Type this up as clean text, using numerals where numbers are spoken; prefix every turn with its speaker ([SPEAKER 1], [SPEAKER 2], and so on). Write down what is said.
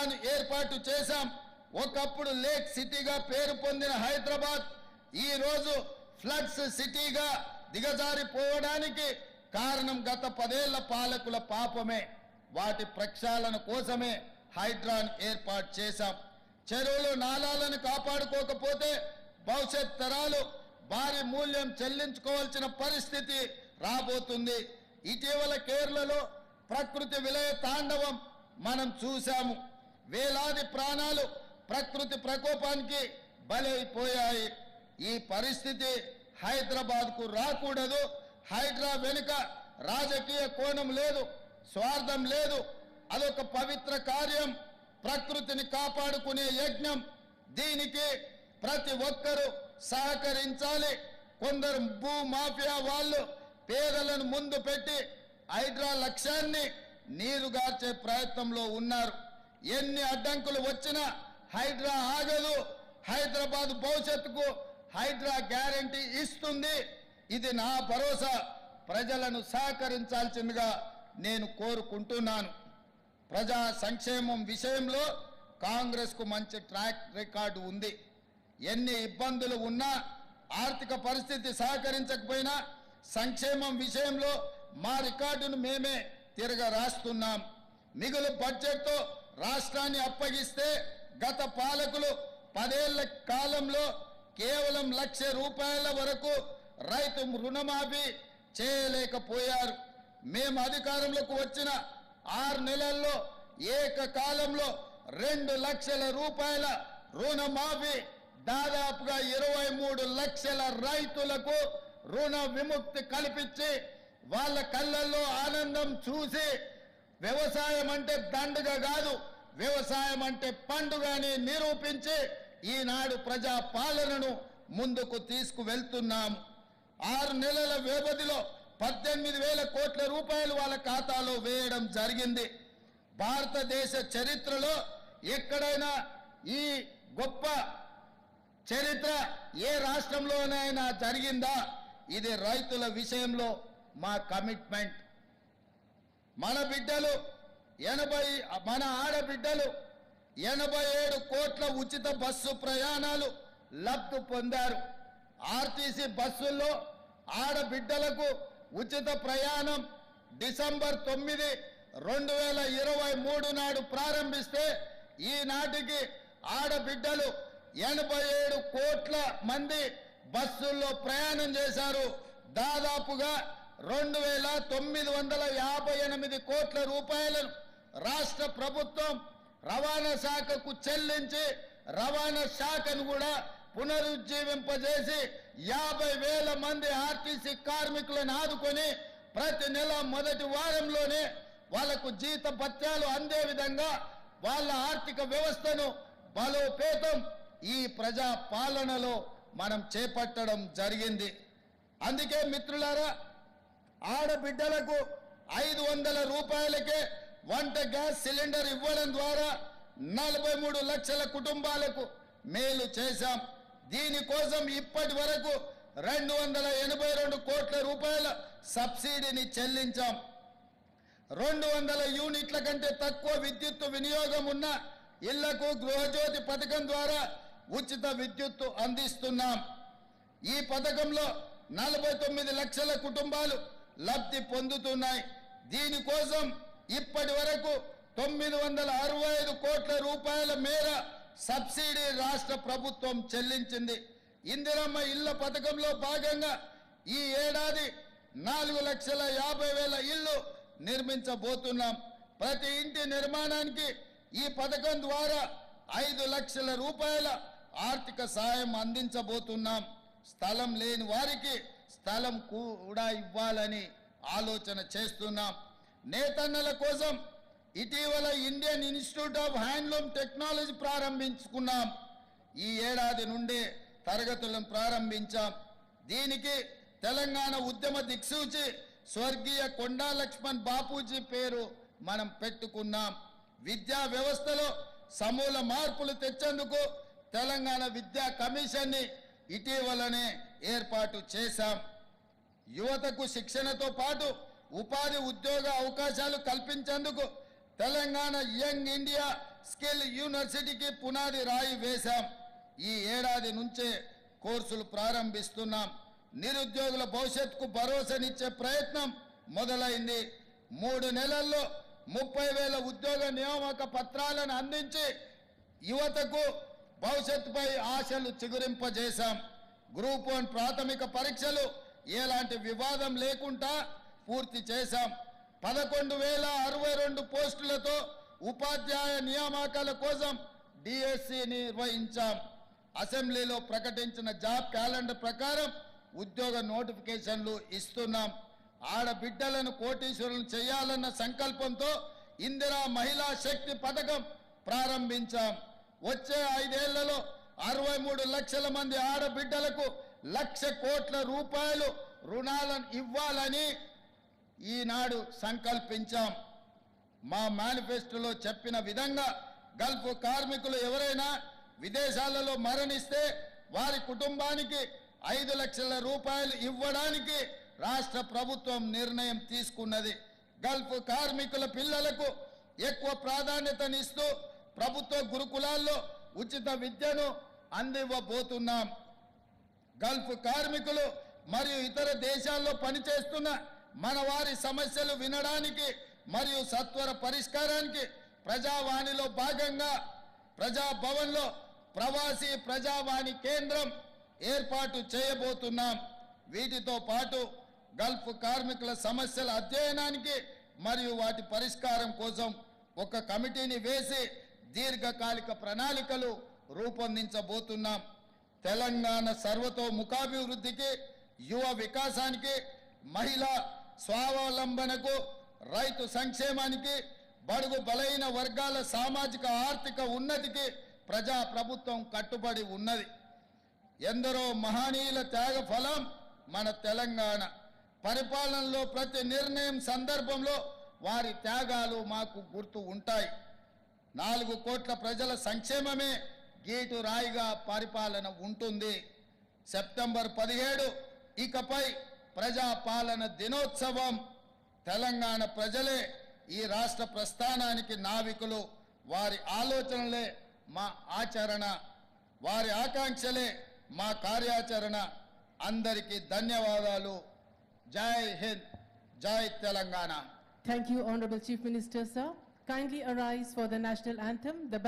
[SPEAKER 1] హైడ్రాను ఏర్పాటు చేశాం. ఒకప్పుడు లేక్ సిటీగా పేరు పొందిన హైదరాబాద్ ఈ రోజు ఫ్లడ్స్ సిటీగా దిగజారిపోవడానికి కారణం గత 10 ఏళ్ల పాలకుల పాపమే. వాటి ప్రక్షాళన కోసమే హైడ్రాన్ ఏర్పాటు చేశాం. చెరువులు నాలాలను కాపాడుకోకపోతే భవిష్యత్ తరాలు భారీ మూల్యం చెల్లించుకోవాల్సిన పరిస్థితి రాబోతుంది. ఇటీవల కేరళలో ప్రకృతి విలయ తాండవం మనం చూశాము. వేలాది ప్రాణాలు ప్రకృతి ప్రకోపానికి బలైపోయాయి. ఈ పరిస్థితి హైదరాబాద్కు రాకూడదు. హైడ్రా వెనుక రాజకీయ కోణం లేదు, స్వార్థం లేదు. అదొక పవిత్ర కార్యం, ప్రకృతిని కాపాడుకునే యజ్ఞం. దీనికి ప్రతి ఒక్కరూ సహకరించాలి. కొందరు భూ మాఫియా వాళ్ళు పేదలను ముందు పెట్టి హైడ్రా లక్ష్యాన్ని నీరుగార్చే ప్రయత్నంలో ఉన్నారు. ఎన్ని అడ్డంకులు వచ్చినా హైడ్రా ఆగదు. హైదరాబాద్ భవిష్యత్తుకు హైడ్రా గ్యారంటీ ఇస్తుంది. ఇది నా భరోసా. ప్రజలను సహకరించాల్సిందిగా నేను కోరుకుంటున్నాను. ప్రజా సంక్షేమం విషయంలో కాంగ్రెస్కు మంచి ట్రాక్ రికార్డు ఉంది. ఎన్ని ఇబ్బందులు ఉన్నా, ఆర్థిక పరిస్థితి సహకరించకపోయినా సంక్షేమం విషయంలో మా రికార్డును మేమే తిరగరాస్తున్నాం. మిగులు బడ్జెట్తో రాష్ట్రాన్ని అప్పగిస్తే గత పాలకులు 10 ఏళ్ల కాలంలో కేవలం ₹1,00,000 వరకు రైతు రుణమాఫీ చేయలేకపోయారు. మేము అధికారంలోకి వచ్చిన 6 నెలల్లో ఏకకాలంలో ₹2 లక్షల రుణమాఫీ, దాదాపుగా 23 లక్షల రైతులకు రుణ విముక్తి కల్పించి వాళ్ళ కళ్ళల్లో ఆనందం చూసి వ్యవసాయం అంటే దండుగ కాదు, వ్యవసాయం అంటే పండుగ అని నిరూపించి ఈనాడు ప్రజా పాలనను ముందుకు తీసుకువెళ్తున్నాము. 6 నెలల వ్యవధిలో 18,000 కోట్ల రూపాయలు వాళ్ళ ఖాతాలో వేయడం జరిగింది. భారతదేశ చరిత్రలో ఎక్కడైనా ఈ గొప్ప చరిత్ర ఏ రాష్ట్రంలోనైనా జరిగిందా? ఇది రైతుల విషయంలో మా కమిట్మెంట్. మన ఆడబిడ్డలు 87 కోట్ల ఉచిత బస్సు ప్రయాణాలు లబ్ధి పొందారు. ఆర్టీసీ బస్సుల్లో ఆడబిడ్డలకు ఉచిత ప్రయాణం డిసెంబర్ 9, 2023 నాడు ప్రారంభిస్తే ఈనాటికి ఆడబిడ్డలు 87 కోట్ల మంది బస్సుల్లో ప్రయాణం చేశారు. దాదాపుగా 2,958 కోట్ల రూపాయలను రాష్ట్ర ప్రభుత్వం రవాణా శాఖకు చెల్లించి రవాణా శాఖను కూడా పునరుజ్జీవింపజేసి 50,000 మంది ఆర్టీసీ కార్మికులను ఆదుకొని ప్రతి నెల మొదటి వారంలోనే వాళ్లకు జీత భత్యాలు అందే విధంగా వాళ్ళ ఆర్థిక వ్యవస్థను బలోపేతం ఈ ప్రజా పాలనలో మనం చేపట్టడం జరిగింది. అందుకే మిత్రులారా, ఆడబిడ్డలకు 500 రూపాయలకే వంట గ్యాస్ సిలిండర్ ఇవ్వడం ద్వారా 43 లక్షల కుటుంబాలకు మేలు చేశాం. దీనికోసం ఇప్పటి వరకు 282 కోట్ల రూపాయల సబ్సిడీని చెల్లించాం. 200 యూనిట్ల కంటే తక్కువ విద్యుత్తు వినియోగం ఉన్న ఇళ్లకు గృహజ్యోతి పథకం ద్వారా ఉచిత విద్యుత్తు అందిస్తున్నాం. ఈ పథకంలో 49 లక్షల కుటుంబాలు లబ్ధి పొందుతున్నాయి. దీనికోసం ఇప్పటి వరకు 965 కోట్ల రూపాయల మేర సబ్సిడీ రాష్ట్ర ప్రభుత్వం చెల్లించింది. ఇందిరమ్మ ఇళ్ల పథకంలో భాగంగా ఈ ఏడాది 4,50,000 ఇళ్లు నిర్మించబోతున్నాం. ప్రతి ఇంటి నిర్మాణానికి ఈ పథకం ద్వారా 5 లక్షల రూపాయల ఆర్థిక సాయం అందించబోతున్నాం. స్థలం లేని వారికి స్థలం కూడా ఇవ్వాలని ఆలోచన చేస్తున్నాం. నేతన్నల కోసం ఇటీవల Indian Institute of Handloom Technology ప్రారంభించుకున్నాం. ఈ ఏడాది నుండి తరగతులను ప్రారంభించాం. దీనికి తెలంగాణ ఉద్యమ దిక్సూచి స్వర్గీయ కొండా లక్ష్మణ్ బాపూజీ పేరు మనం పెట్టుకున్నాం. విద్యా వ్యవస్థలో సమూల మార్పులు తెచ్చేందుకు తెలంగాణ విద్యా కమిషన్ని ఇటీవలనే ఏర్పాటు చేశాం. యువతకు శిక్షణతో పాటు ఉపాధి ఉద్యోగ అవకాశాలు కల్పించేందుకు తెలంగాణ యంగ్ ఇండియా స్కిల్ యూనివర్సిటీకి పునాది రాయి వేశాం. ఈ ఏడాది నుంచే కోర్సులు ప్రారంభిస్తున్నాం. నిరుద్యోగుల భవిష్యత్తుకు భరోసానిచ్చే ప్రయత్నం మొదలైంది. 3 నెలల్లో 30,000 ఉద్యోగ నియామక పత్రాలను అందించి యువతకు భవిష్యత్తుపై ఆశలు చిగురింపజేశాం. గ్రూప్ 1 ప్రాథమిక పరీక్షలు ఎలాంటి వివాదం లేకుండా పూర్తి చేశాం. 11,062 పోస్టులతో ఉపాధ్యాయ నియామకాల కోసం డిఎస్సి నిర్వహించాం. అసెంబ్లీలో ప్రకటించిన జాబ్ క్యాలెండర్ ప్రకారం ఉద్యోగ నోటిఫికేషన్లు ఇస్తున్నాం. ఆడబిడ్డలను కోటీశ్వరులను చేయాలన్న సంకల్పంతో ఇందిరా మహిళా శక్తి పథకం ప్రారంభించాం. వచ్చే 5 ఏళ్లలో 63 లక్షల మంది ఆడబిడ్డలకు 1,00,000 కోట్ల రూపాయలు రుణాలను ఇవ్వాలని ఈనాడు సంకల్పించాం. మా మేనిఫెస్టోలో చెప్పిన విధంగా గల్ఫ్ కార్మికులు ఎవరైనా విదేశాలలో మరణిస్తే వారి కుటుంబానికి 5 లక్షల రూపాయలు ఇవ్వడానికి రాష్ట్ర ప్రభుత్వం నిర్ణయం తీసుకున్నది. గల్ఫ్ కార్మికుల పిల్లలకు ఎక్కువ ప్రాధాన్యతనిస్తూ ప్రభుత్వ గురుకులాల్లో ఉచిత విద్యను అందివ్వబోతున్నాం. గల్ఫ్ కార్మికులు మరియు ఇతర దేశాల్లో పనిచేస్తున్న మన వారి సమస్యలు వినడానికి మరియు సత్వర పరిష్కారానికి ప్రజావాణిలో భాగంగా ప్రజాభవన్లో ప్రవాసీ ప్రజావాణి కేంద్రం ఏర్పాటు చేయబోతున్నాం. వీటితో పాటు గల్ఫ్ కార్మికుల సమస్యల అధ్యయనానికి మరియు వాటి పరిష్కారం కోసం ఒక కమిటీని వేసి దీర్ఘకాలిక ప్రణాళికలు రూపొందించబోతున్నాం. తెలంగాణ సర్వతోముఖాభివృద్ధికి, యువ వికాసానికి, మహిళా స్వావలంబనకు, రైతు సంక్షేమానికి, బడుగు బలైన వర్గాల సామాజిక ఆర్థిక ఉన్నతికి ప్రజా ప్రభుత్వం కట్టుబడి ఉన్నది. ఎందరో మహనీయుల త్యాగ ఫలం మన తెలంగాణ. పరిపాలనలో ప్రతి నిర్ణయం సందర్భంలో వారి త్యాగాలు మాకు గుర్తు ఉంటాయి. 4 కోట్ల ప్రజల సంక్షేమమే గీటు రాయిగా పరిపాలన ఉంటుంది. సెప్టెంబర్ 17 ఇకపై ప్రజాపాలన దినోత్సవం. తెలంగాణ ప్రజలే ఈ రాష్ట్ర ప్రస్థానానికి నావికులు. వారి ఆలోచనలే మా ఆచరణ, వారి ఆకాంక్షలే మా కార్యాచరణ. అందరికీ ధన్యవాదాలు. జై హింద్, జై Telangana.
[SPEAKER 2] Thank you, Honorable Chief Minister, sir. Kindly arise for the national anthem. The